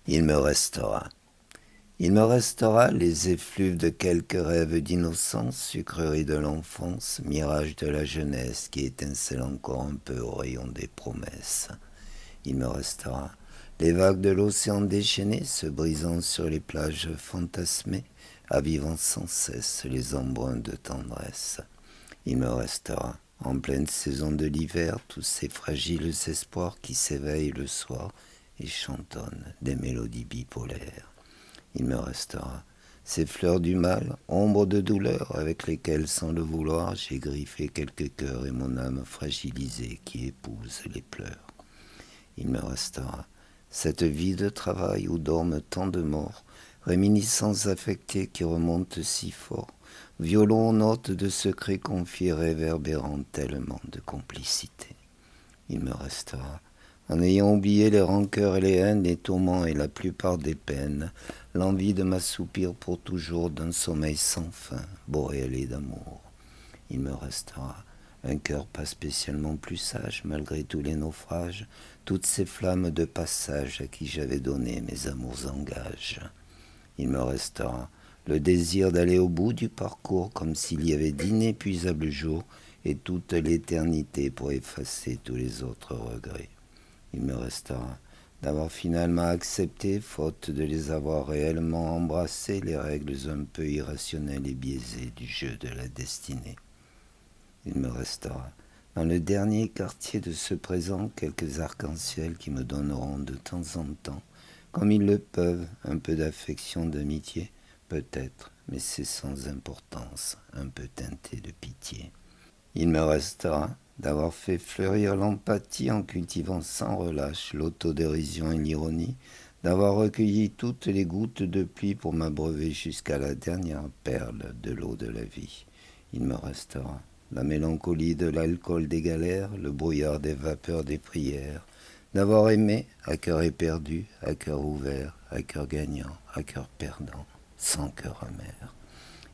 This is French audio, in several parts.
Il me restera. Il me restera les effluves de quelques rêves d'innocence, sucreries de l'enfance, mirages de la jeunesse qui étincellent encore un peu au rayon des promesses. Il me restera les vagues de l'océan déchaîné se brisant sur les plages fantasmées, avivant sans cesse les embruns de tendresse. Il me restera, en pleine saison de l'hiver, tous ces fragiles espoirs qui s'éveillent le soir et chantonnent des mélodies bipolaires. Il me restera ces fleurs du mal, ombres de douleur avec lesquelles, sans le vouloir, j'ai griffé quelques cœurs et mon âme fragilisée qui épouse les pleurs. Il me restera cette vie de travail où dorment tant de morts, réminiscences affectées qui remontent si fort, violon notes de secrets confiés réverbérant tellement de complicité. Il me restera, en ayant oublié les rancœurs et les haines, les tourments et la plupart des peines, l'envie de m'assoupir pour toujours d'un sommeil sans fin, boréalé d'amour. Il me restera un cœur pas spécialement plus sage, malgré tous les naufrages, toutes ces flammes de passage à qui j'avais donné mes amours en gage. Il me restera le désir d'aller au bout du parcours comme s'il y avait d'inépuisables jours et toute l'éternité pour effacer tous les autres regrets. Il me restera d'avoir finalement accepté, faute de les avoir réellement embrassés, les règles un peu irrationnelles et biaisées du jeu de la destinée. Il me restera, dans le dernier quartier de ce présent, quelques arcs-en-ciel qui me donneront de temps en temps, comme ils le peuvent, un peu d'affection, d'amitié, peut-être, mais c'est sans importance, un peu teinté de pitié. Il me restera d'avoir fait fleurir l'empathie en cultivant sans relâche l'autodérision et l'ironie, d'avoir recueilli toutes les gouttes de pluie pour m'abreuver jusqu'à la dernière perle de l'eau de la vie. Il me restera la mélancolie de l'alcool des galères, le brouillard des vapeurs des prières, d'avoir aimé à cœur éperdu, à cœur ouvert, à cœur gagnant, à cœur perdant, sans cœur amer.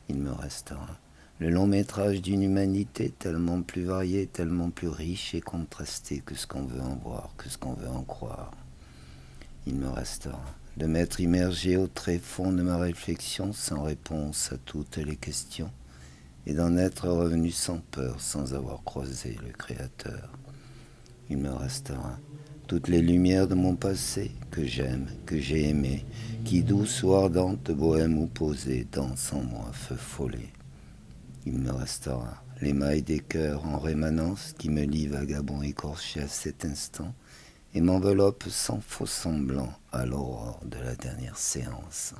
Il me restera le long métrage d'une humanité tellement plus variée, tellement plus riche et contrastée que ce qu'on veut en voir, que ce qu'on veut en croire. Il me restera de m'être immergé au tréfonds de ma réflexion sans réponse à toutes les questions, et d'en être revenu sans peur, sans avoir croisé le Créateur. Il me restera toutes les lumières de mon passé que j'aime, que j'ai aimé, qui douce ou ardente, bohème ou posée, dansent en moi feu follet. Il me restera les mailles des cœurs en rémanence qui me lient vagabond écorché à cet instant et m'enveloppent sans faux semblant à l'aurore de la dernière séance.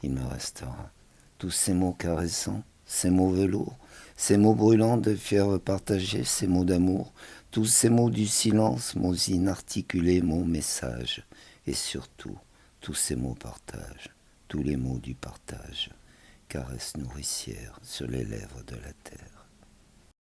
Il me restera tous ces mots caressants, ces mots velours, ces mots brûlants de fièvre partagée, ces mots d'amour, tous ces mots du silence, mots inarticulés, mots messages, et surtout tous ces mots partage, tous les mots du partage, caresse nourricière sur les lèvres de la terre.